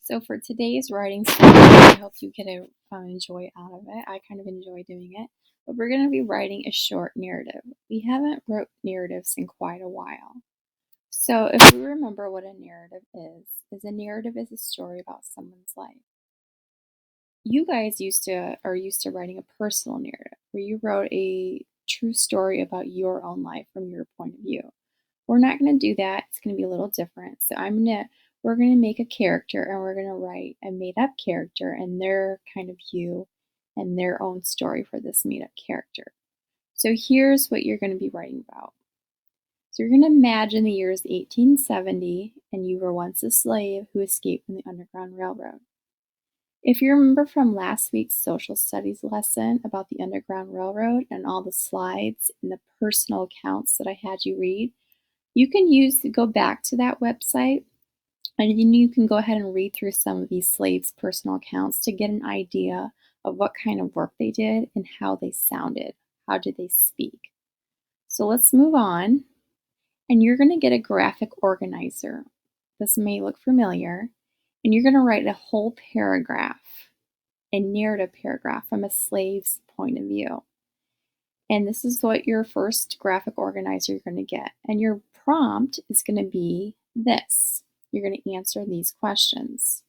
So for today's writing session, I hope you get a enjoy out of it. I kind of enjoy doing it. But we're going to be writing a short narrative. We haven't wrote narratives in quite a while. So if we remember what a narrative is a narrative is a story about someone's life. You guys are used to writing a personal narrative where you wrote a true story about your own life from your point of view. We're not going to do that. It's going to be a little different. So we're going to make a character and we're going to write a made up character and their kind of view and their own story for this made up character. So here's what you're going to be writing about. So you're going to imagine the years 1870 and you were once a slave who escaped from the Underground Railroad. If you remember from last week's social studies lesson about the Underground Railroad and all the slides and the personal accounts that I had you read, you can go back to that website and you can go ahead and read through some of these slaves' personal accounts to get an idea of what kind of work they did and how they sounded. How did they speak? So let's move on. And you're going to get a graphic organizer. This may look familiar. And you're going to write a whole paragraph, a narrative paragraph from a slave's point of view. And this is what your first graphic organizer you're going to get. And your prompt is going to be this. You're going to answer these questions.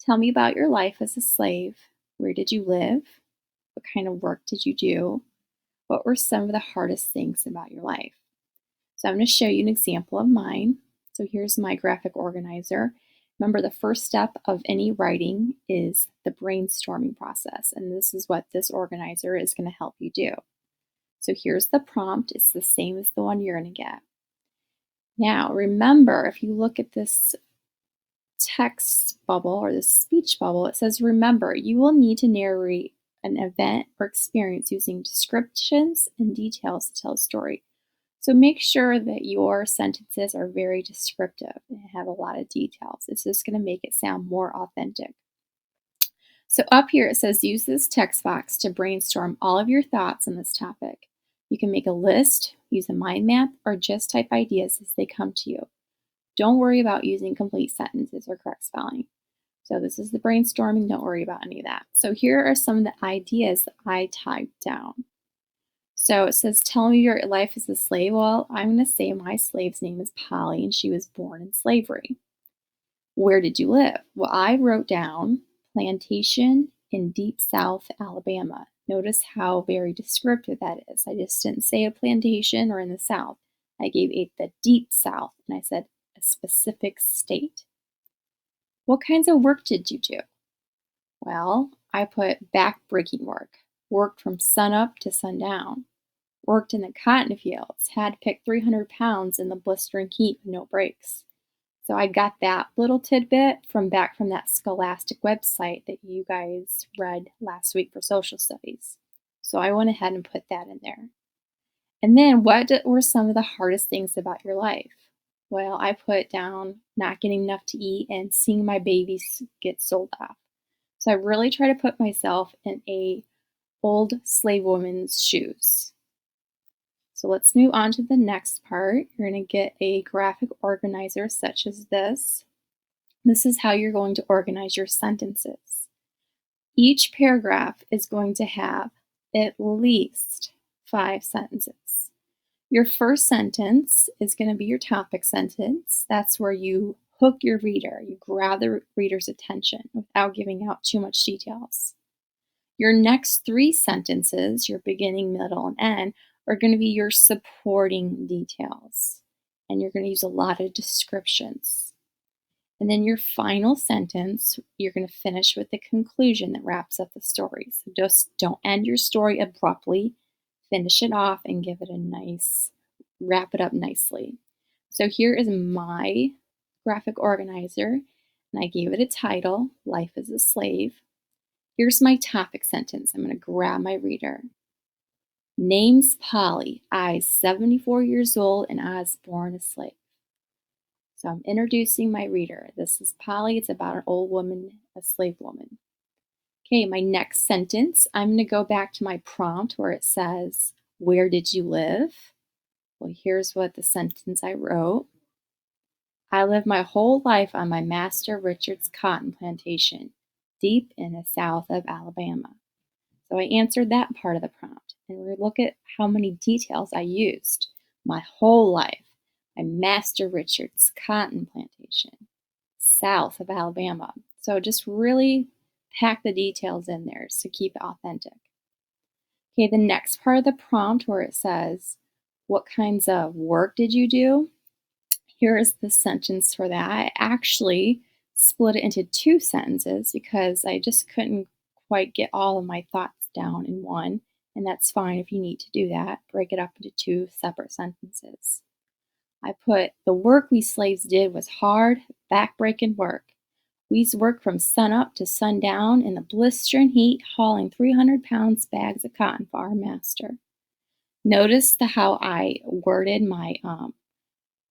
Tell me about your life as a slave. Where did you live? What kind of work did you do? What were some of the hardest things about your life? So I'm going to show you an example of mine. So here's my graphic organizer. Remember, the first step of any writing is the brainstorming process. And this is what this organizer is going to help you do. So here's the prompt. It's the same as the one you're going to get. Now, remember, if you look at this text bubble or this speech bubble, it says, remember, you will need to narrate an event or experience using descriptions and details to tell a story. So make sure that your sentences are very descriptive and have a lot of details. It's just going to make it sound more authentic. So up here it says use this text box to brainstorm all of your thoughts on this topic. You can make a list, use a mind map, or just type ideas as they come to you. Don't worry about using complete sentences or correct spelling. So this is the brainstorming. Don't worry about any of that. So here are some of the ideas that I typed down. So it says, tell me your life as a slave. Well, I'm going to say my slave's name is Polly and she was born in slavery. Where did you live? Well, I wrote down plantation in Deep South, Alabama. Notice how very descriptive that is. I just didn't say a plantation or in the South. I gave it the Deep South and I said a specific state. What kinds of work did you do? Well, I put back-breaking work. Worked from sunup to sundown. Worked in the cotton fields, had to pick 300 pounds in the blistering heat with no breaks. So I got that little tidbit from that Scholastic website that you guys read last week for social studies. So I went ahead and put that in there. And then what were some of the hardest things about your life? Well, I put down not getting enough to eat and seeing my babies get sold off. So I really try to put myself in a old slave woman's shoes. So let's move on to the next part. You're going to get a graphic organizer such as this. This is how you're going to organize your sentences. Each paragraph is going to have at least 5 sentences. Your first sentence is going to be your topic sentence. That's where you hook your reader. You grab the reader's attention without giving out too much details. Your next 3 sentences, your beginning, middle, and end, are going to be your supporting details. And you're going to use a lot of descriptions. And then your final sentence, you're going to finish with the conclusion that wraps up the story. So just don't end your story abruptly. Finish it off and give it a nice, wrap it up nicely. So here is my graphic organizer. And I gave it a title, Life as a Slave. Here's my topic sentence. I'm going to grab my reader. Name's Polly. I's 74 years old and I was born a slave. So I'm introducing my reader. This is Polly. It's about an old woman, a slave woman. Okay, my next sentence, I'm going to go back to my prompt where it says, where did you live? Well, here's what the sentence I wrote. I lived my whole life on my master Richard's cotton plantation, deep in the south of Alabama. So I answered that part of the prompt, and we look at how many details I used. My whole life, my master Richard's cotton plantation, south of Alabama. So just really pack the details in there to keep it authentic. Okay, the next part of the prompt where it says, what kinds of work did you do? Here is the sentence for that. I actually split it into two sentences because I just couldn't quite get all of my thoughts down in one, and that's fine if you need to do that. Break it up into two separate sentences. I put, the work we slaves did was hard, back-breaking work. We's worked from sunup to sundown in the blistering heat, hauling 300 pounds bags of cotton for our master. Notice how I worded my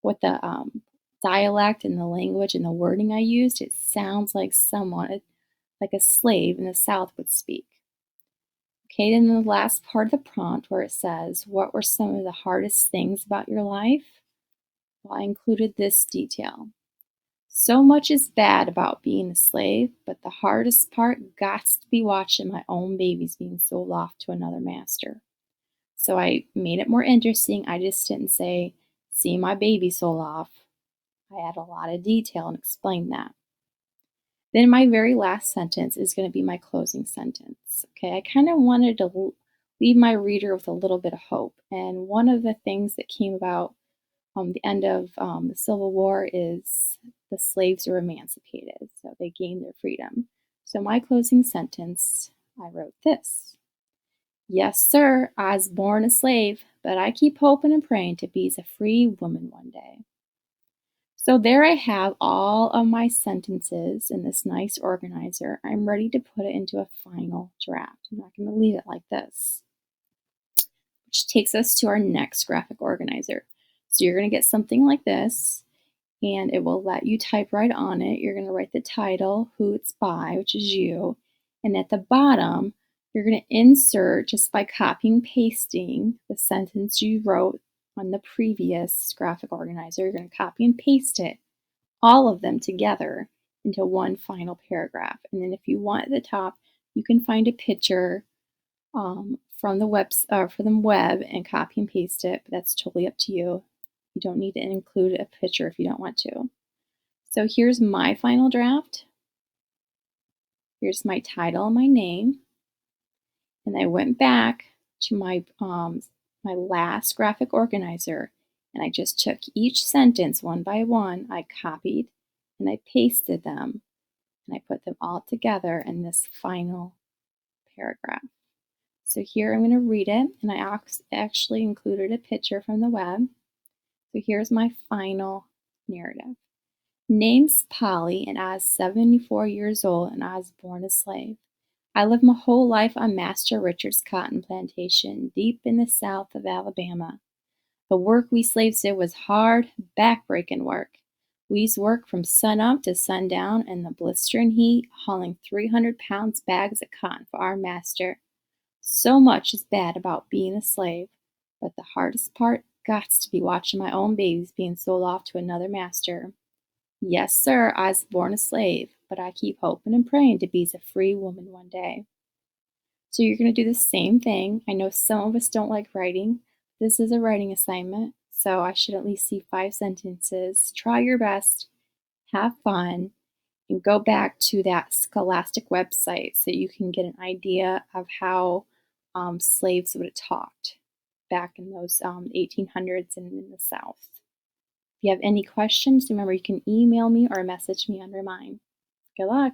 with the dialect and the language and the wording I used. It sounds like someone, like a slave in the South would speak. Okay, then the last part of the prompt where it says, what were some of the hardest things about your life? Well, I included this detail. So much is bad about being a slave, but the hardest part gots to be watching my own babies being sold off to another master. So I made it more interesting. I just didn't say, see my baby sold off. I add a lot of detail and explain that. Then my very last sentence is going to be my closing sentence. Okay, I kind of wanted to leave my reader with a little bit of hope. And one of the things that came about the end of the Civil War is the slaves were emancipated, so they gained their freedom. So my closing sentence, I wrote this. Yes, sir, I was born a slave, but I keep hoping and praying to be a free woman one day. So there I have all of my sentences in this nice organizer. I'm ready to put it into a final draft. I'm not going to leave it like this. Which takes us to our next graphic organizer. So you're going to get something like this, and it will let you type right on it. You're going to write the title, who it's by, which is you, and at the bottom, you're going to insert, just by copying and pasting, the sentence you wrote on the previous graphic organizer. You're going to copy and paste it, all of them together, into one final paragraph. And then if you want at the top, you can find a picture from the web and copy and paste it, but that's totally up to you. You don't need to include a picture if you don't want to. So here's my final draft. Here's my title and my name. And I went back to my last graphic organizer, and I just took each sentence one by one. I copied and I pasted them, and I put them all together in this final paragraph. So here I'm going to read it, and I actually included a picture from the web. So here's my final narrative. Name's Polly, and I was 74 years old, and I was born a slave. I lived my whole life on Master Richard's cotton plantation, deep in the south of Alabama. The work we slaves did was hard, back-breaking work. We's worked from sunup to sundown in the blistering heat, hauling 300 pounds bags of cotton for our master. So much is bad about being a slave, but the hardest part gots to be watching my own babies being sold off to another master. Yes, sir, I was born a slave, but I keep hoping and praying to be a free woman one day. So you're going to do the same thing. I know some of us don't like writing. This is a writing assignment, so I should at least see 5 sentences. Try your best, have fun, and go back to that Scholastic website so you can get an idea of how slaves would have talked back in those 1800s and in the South. If you have any questions, remember you can email me or message me under mine. Good luck.